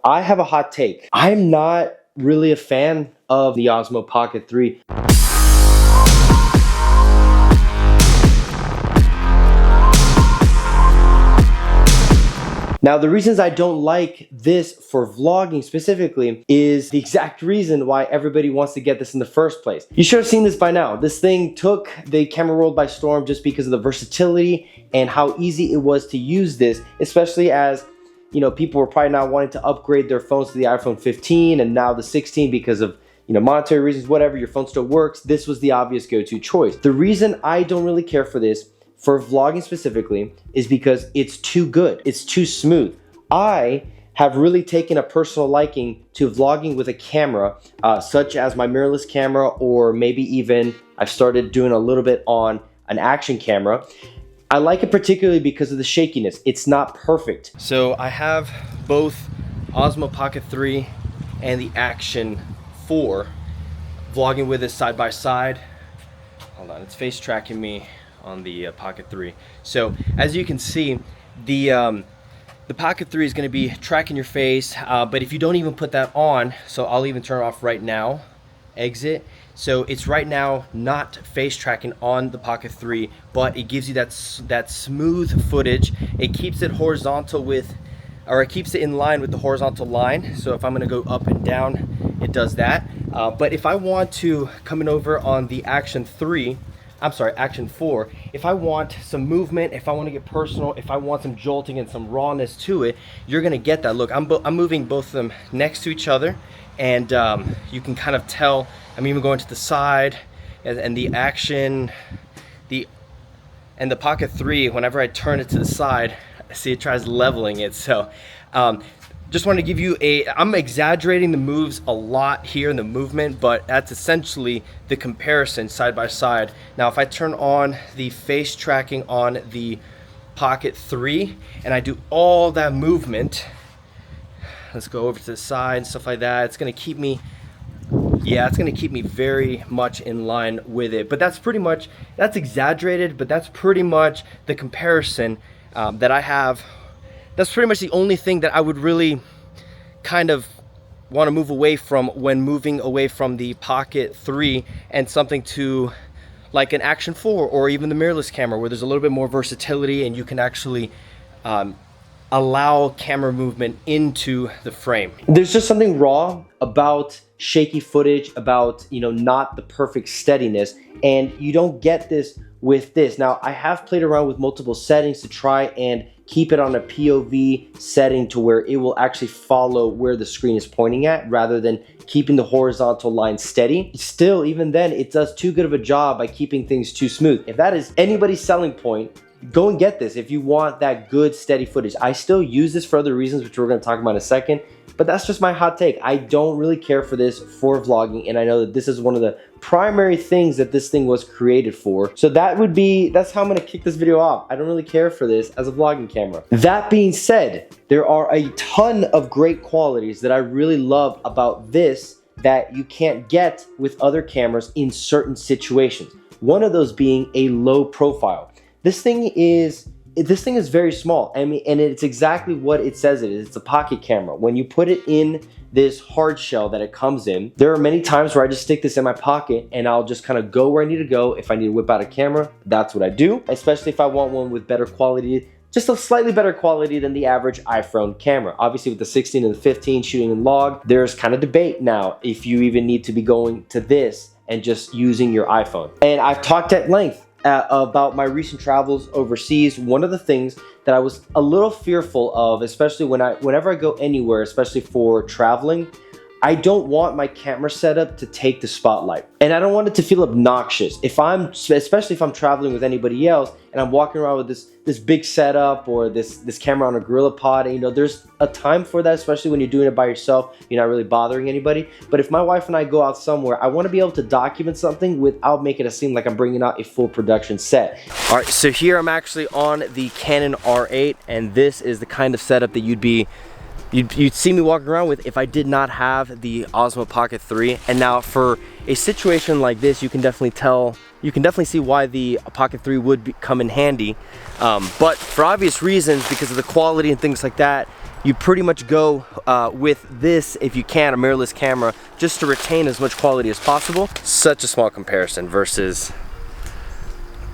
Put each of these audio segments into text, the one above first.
I have a hot take. I'm not really a fan of the Osmo Pocket 3. Now, the reasons I don't like this for vlogging specifically is the exact reason why everybody wants to get this in the first place. You should have seen this by now. This thing took the camera world by storm just because of the versatility and how easy it was to use this, especially as, you know, people were probably not wanting to upgrade their phones to the iPhone 15 and now the 16 because of, you know, monetary reasons, whatever, your phone still works. This was the obvious go-to choice. The reason I don't really care for this for vlogging specifically is because it's too good. It's too smooth. I have really taken a personal liking to vlogging with a camera, such as my mirrorless camera, or maybe even I've started doing a little bit on an action camera. I like it particularly because of the shakiness. It's not perfect. So I have both Osmo Pocket 3 and the Action 4 vlogging with it side by side. Hold on, it's face tracking me on the Pocket 3. So as you can see, the Pocket 3 is going to be tracking your face, but if you don't even put that on, so I'll even turn it off right now, exit. So it's right now not face tracking on the Pocket 3, but it gives you that smooth footage. It keeps it horizontal with, or it keeps it in line with the horizontal line. So if I'm going to go up and down, it does that. But if I want to, coming over on the Action 4, if I want some movement, if I want to get personal, if I want some jolting and some rawness to it, you're gonna get that. Look, I'm moving both of them next to each other, and you can kind of tell. I'm even going to the side, and the Action, and the Pocket 3, whenever I turn it to the side, I see it tries leveling it. So just wanted to give you I'm exaggerating the moves a lot here in the movement, but that's essentially the comparison side by side. Now, if I turn on the face tracking on the Pocket 3 and I do all that movement, let's go over to the side and stuff like that, it's gonna keep me, yeah, it's gonna keep me very much in line with it. But that's pretty much, that's exaggerated, but that's pretty much the comparison that I have. That's pretty much the only thing that I would really kind of want to move away from when moving away from the Pocket 3 and something to like an Action 4 or even the mirrorless camera, where there's a little bit more versatility and you can actually allow camera movement into the frame. There's just something raw about shaky footage, about, you know, not the perfect steadiness, and you don't get this with this. Now, I have played around with multiple settings to try and keep it on a POV setting to where it will actually follow where the screen is pointing at rather than keeping the horizontal line steady. Still, even then, it does too good of a job by keeping things too smooth. If that is anybody's selling point, go and get this if you want that good steady footage. I still use this for other reasons, which we're going to talk about in a second, but that's just my hot take. I don't really care for this for vlogging, and I know that this is one of the primary things that this thing was created for. So that's how I'm going to kick this video off. I don't really care for this as a vlogging camera. That being said, there are a ton of great qualities that I really love about this that you can't get with other cameras in certain situations. One of those being a low profile. This thing is very small. I mean, and it's exactly what it says it is. It's a pocket camera. When you put it in this hard shell that it comes in, there are many times where I just stick this in my pocket and I'll just kind of go where I need to go. If I need to whip out a camera, that's what I do, especially if I want one with better quality, just a slightly better quality than the average iPhone camera. Obviously with the 16 and the 15 shooting in log, there's kind of debate now if you even need to be going to this and just using your iPhone. And I've talked at length about my recent travels overseas. One of the things that I was a little fearful of, especially whenever I go anywhere, especially for traveling, I don't want my camera setup to take the spotlight, and I don't want it to feel obnoxious. Especially if I'm traveling with anybody else and I'm walking around with this big setup or this camera on a GorillaPod, and, you know, there's a time for that, especially when you're doing it by yourself. You're not really bothering anybody. But if my wife and I go out somewhere, I want to be able to document something without making it seem like I'm bringing out a full production set. All right, so here I'm actually on the Canon R8, and this is the kind of setup that you'd see me walking around with if I did not have the Osmo Pocket 3. And now for a situation like this, you can definitely see why the Pocket 3 would come in handy. But for obvious reasons, because of the quality and things like that, you pretty much go with this, if you can, a mirrorless camera, just to retain as much quality as possible. Such a small comparison versus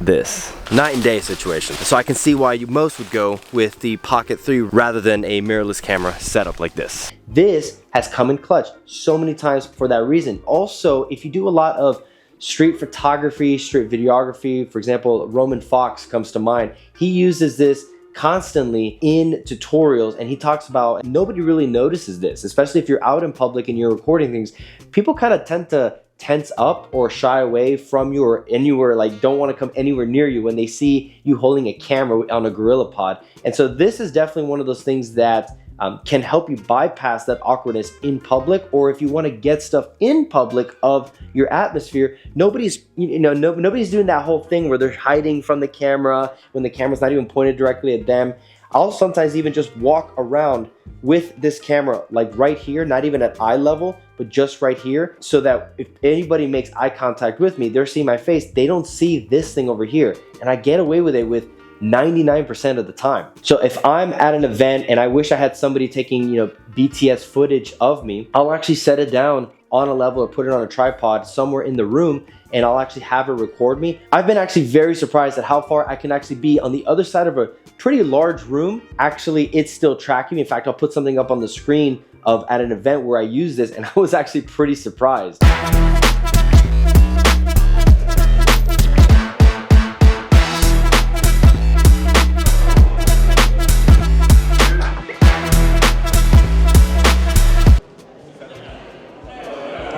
this. Night and day situation. So I can see why you most would go with the Pocket 3 rather than a mirrorless camera setup like this. This has come in clutch so many times for that reason. Also, if you do a lot of street photography, street videography, for example, Roman Fox comes to mind. He uses this constantly in tutorials, and he talks about nobody really notices this, especially if you're out in public and you're recording things. People kind of tend to tense up or shy away from you, or anywhere, like don't want to come anywhere near you when they see you holding a camera on a GorillaPod. And so this is definitely one of those things that can help you bypass that awkwardness in public, or if you want to get stuff in public of your atmosphere. Nobody's nobody's doing that whole thing where they're hiding from the camera when the camera's not even pointed directly at them. I'll sometimes even just walk around with this camera like right here, not even at eye level, but just right here, so that if anybody makes eye contact with me, they're seeing my face, they don't see this thing over here. And I get away with it with 99% of the time. So if I'm at an event and I wish I had somebody taking, BTS footage of me, I'll actually set it down on a level or put it on a tripod somewhere in the room, and I'll actually have it record me. I've been actually very surprised at how far I can actually be on the other side of a pretty large room. Actually, it's still tracking me. In fact, I'll put something up on the screen of at an event where I use this, and I was actually pretty surprised.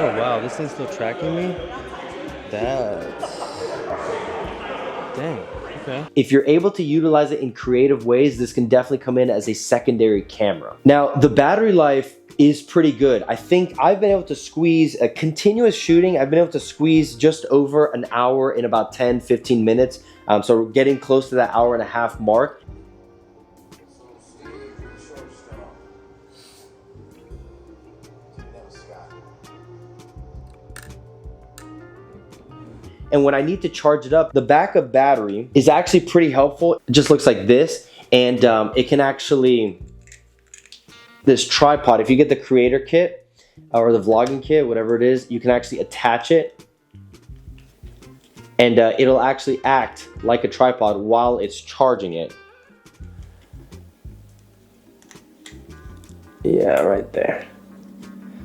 Oh wow, this thing's still tracking me? That's... dang, okay. If you're able to utilize it in creative ways, this can definitely come in as a secondary camera. Now, the battery life is pretty good. I think I've been able to squeeze a continuous shooting. I've been able to squeeze just over an hour in about 10-15 minutes. So we're getting close to that hour-and-a-half mark. And when I need to charge it up, the backup battery is actually pretty helpful. It just looks like this, and it can actually, this tripod, if you get the creator kit or the vlogging kit, whatever it is, you can actually attach it, and it'll actually act like a tripod while it's charging it. Yeah, right there.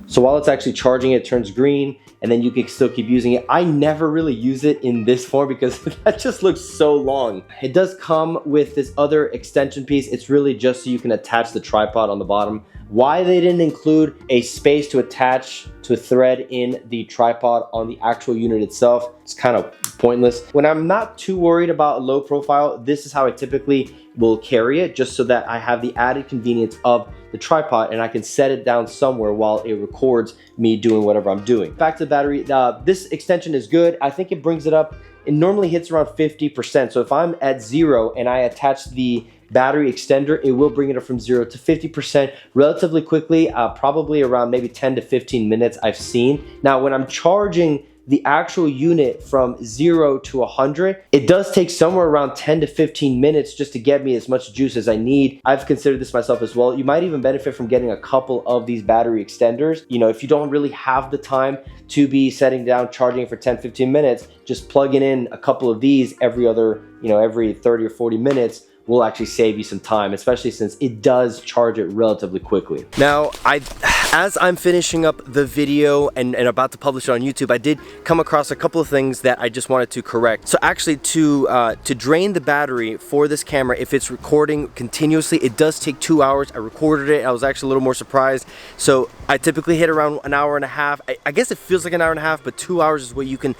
So while it's actually charging, it turns green, and then you can still keep using it. I never really use it in this form because that just looks so long. It does come with this other extension piece. It's really just so you can attach the tripod on the bottom. Why they didn't include a space to attach to a thread in the tripod on the actual unit itself, it's kind of pointless. When I'm not too worried about low profile, this is how I typically will carry it, just so that I have the added convenience of the tripod and I can set it down somewhere while it records me doing whatever I'm doing. Back to the battery, this extension is good. I think it brings it up, it normally hits around 50%. So if I'm at 0 and I attach the battery extender, it will bring it up from 0 to 50% relatively quickly, probably around maybe 10 to 15 minutes I've seen. Now, when I'm charging the actual unit from 0 to 100, it does take somewhere around 10 to 15 minutes just to get me as much juice as I need. I've considered this myself as well. You might even benefit from getting a couple of these battery extenders. If you don't really have the time to be setting down charging for 10-15 minutes, just plugging in a couple of these every 30 or 40 minutes will actually save you some time, especially since it does charge it relatively quickly. Now, as I'm finishing up the video and about to publish it on YouTube, I did come across a couple of things that I just wanted to correct. So actually, to drain the battery for this camera, if it's recording continuously, it does take 2 hours. I recorded it. I was actually a little more surprised. So I typically hit around an hour and a half. I guess it feels like an hour and a half, but 2 hours is what you can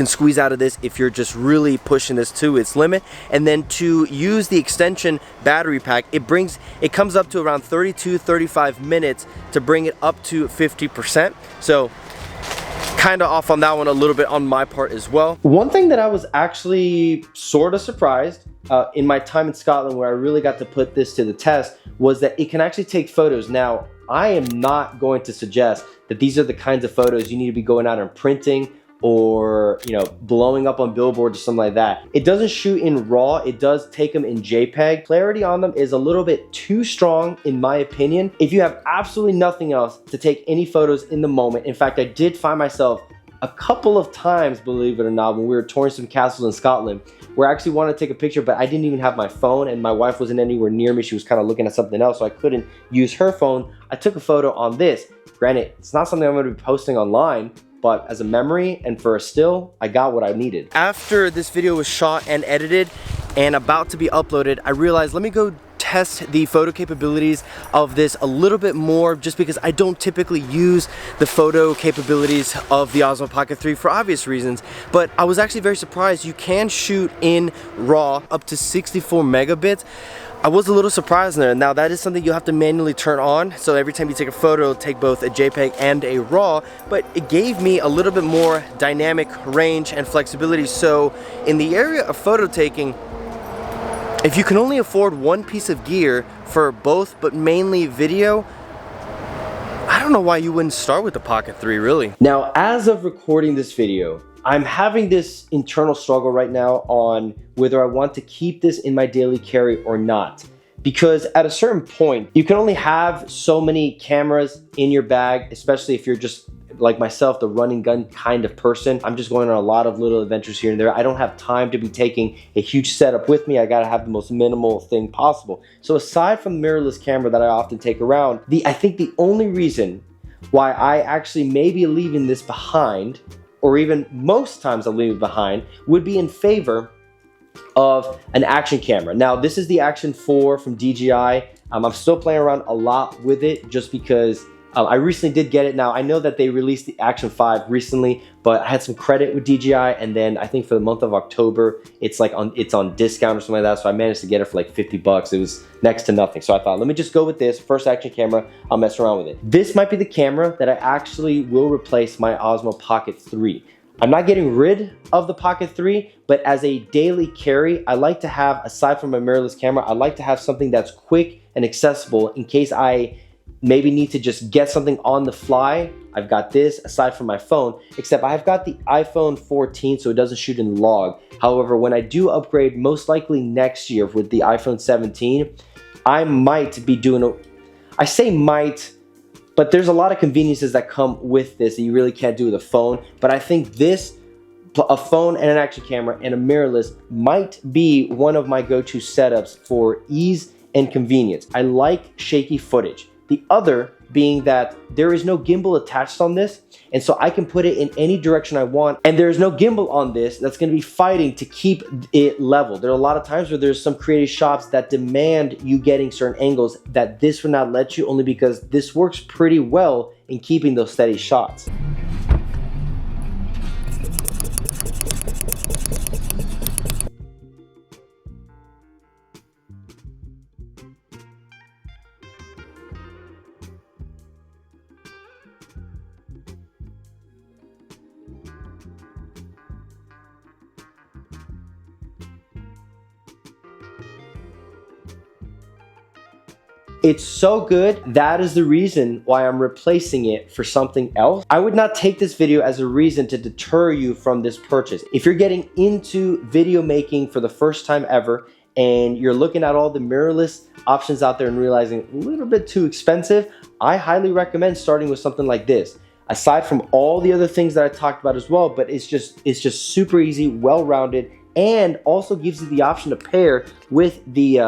squeeze out of this if you're just really pushing this to its limit. And then to use the extension battery pack, it comes up to around 32-35 minutes to bring it up to 50%. So kind of off on that one a little bit on my part as well. One thing that I was actually sort of surprised in my time in Scotland, where I really got to put this to the test, was that it can actually take photos. Now, I am not going to suggest that these are the kinds of photos you need to be going out and printing or, you know, blowing up on billboards or something like that. It doesn't shoot in RAW, it does take them in JPEG. Clarity on them is a little bit too strong in my opinion. If you have absolutely nothing else to take any photos in the moment, in fact, I did find myself a couple of times, believe it or not, when we were touring some castles in Scotland, where I actually wanted to take a picture, but I didn't even have my phone and my wife wasn't anywhere near me. She was kind of looking at something else, so I couldn't use her phone. I took a photo on this. Granted, it's not something I'm gonna be posting online, but as a memory and for a still, I got what I needed. After this video was shot and edited and about to be uploaded, I realized, let me go test the photo capabilities of this a little bit more, just because I don't typically use the photo capabilities of the Osmo Pocket 3 for obvious reasons. But I was actually very surprised. You can shoot in RAW up to 64 megabits. I was a little surprised there. Now that is something you have to manually turn on, so every time you take a photo, take both a JPEG and a RAW, but it gave me a little bit more dynamic range and flexibility. So in the area of photo taking, if you can only afford one piece of gear for both, but mainly video, I don't know why you wouldn't start with the Pocket 3, really. Now, as of recording this video, I'm having this internal struggle right now on whether I want to keep this in my daily carry or not. Because at a certain point, you can only have so many cameras in your bag, especially if you're just like myself, the run and gun kind of person. I'm just going on a lot of little adventures here and there. I don't have time to be taking a huge setup with me. I gotta have the most minimal thing possible. So aside from the mirrorless camera that I often take around, I think the only reason why I actually may be leaving this behind, or even most times I'll leave it behind, would be in favor of an action camera. Now, this is the Action 4 from DJI. I'm still playing around a lot with it just because I recently did get it. Now, I know that they released the Action 5 recently, but I had some credit with DJI, and then I think for the month of October, it's on discount or something like that, so I managed to get it for like 50 bucks. It was next to nothing. So I thought, let me just go with this first action camera. I'll mess around with it. This might be the camera that I actually will replace my Osmo Pocket 3. I'm not getting rid of the Pocket 3, but as a daily carry, I like to have, aside from my mirrorless camera, I like to have something that's quick and accessible in case I maybe need to just get something on the fly. I've got this aside from my phone, except I've got the iPhone 14, so it doesn't shoot in log. However, when I do upgrade, most likely next year with the iPhone 17, I might be doing I say might, but there's a lot of conveniences that come with this that you really can't do with a phone. But I think this, a phone and an action camera and a mirrorless, might be one of my go-to setups for ease and convenience. I like Shaky Footage. The other being that there is no gimbal attached on this, and so I can put it in any direction I want, and there's no gimbal on this that's going to be fighting to keep it level. There are a lot of times where there's some creative shots that demand you getting certain angles that this would not let you, only because this works pretty well in keeping those steady shots. It's so good, that is the reason why I'm replacing it for something else. I would not take this video as a reason to deter you from this purchase. If you're getting into video making for the first time ever, and you're looking at all the mirrorless options out there and realizing a little bit too expensive, I highly recommend starting with something like this. Aside from all the other things that I talked about as well, but it's just super easy, well-rounded, and also gives you the option to pair with the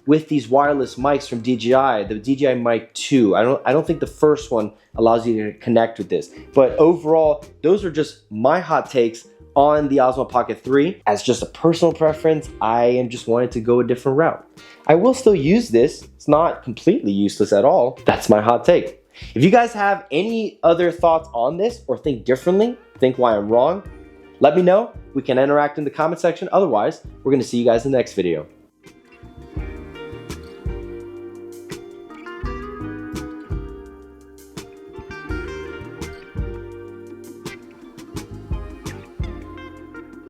with these wireless mics from DJI, the DJI Mic 2. I don't think the first one allows you to connect with this, but overall, those are just my hot takes on the Osmo Pocket 3. As just a personal preference, I am just wanting to go a different route. I will still use this. It's not completely useless at all. That's my hot take. If you guys have any other thoughts on this or think differently, think why I'm wrong, let me know. We can interact in the comment section. Otherwise, we're going to see you guys in the next video.